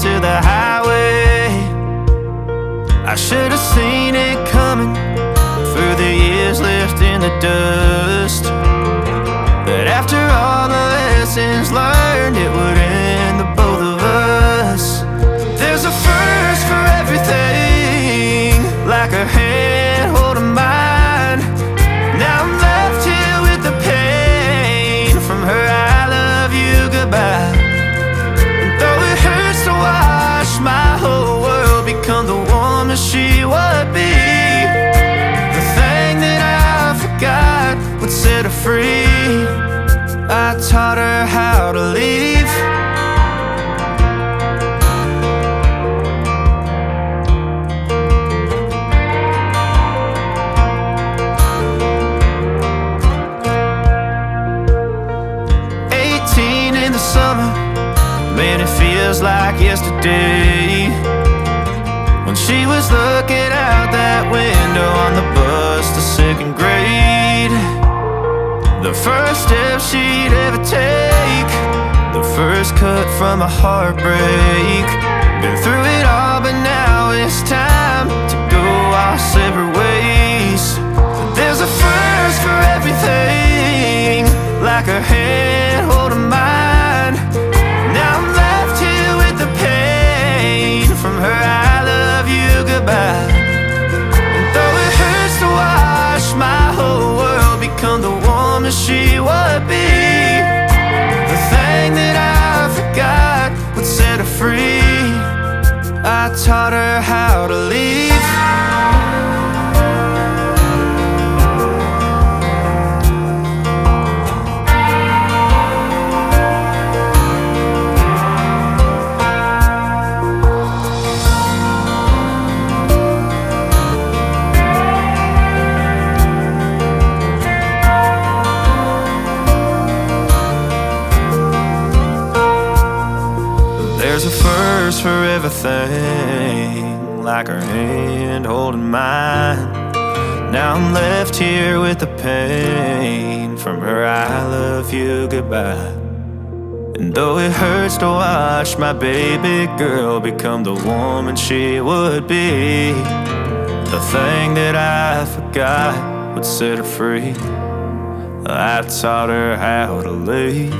to the highway. I should have seen it coming through the years left in the dust, that after all the lessons learned, it would end the both of us. There's a first for everything, like her hand holding mine. Now I'm left here with the pain from her I love you goodbye. And though it hurts to watch my whole world become the woman she would be, the thing that I forgot would set her free. I taught her how to leave. In the summer, man, it feels like yesterday, when she was looking out that window on the bus to second grade. The first step she'd ever take, the first cut from a heartbreak. Been through it all, but now it's time to go our separate ways. There's a first for everything, like her hand holding mine. Now I'm left here with the pain from her I love you goodbye. And though it hurts to watch my whole world become the woman she would be, the thing that I forgot would set her free. I taught her how to leave. There's a first for everything, like her hand holding mine. Now I'm left here with the pain from her I love you goodbye. And though it hurts to watch my baby girl become the woman she would be, the thing that I forgot would set her free. I taught her how to leave.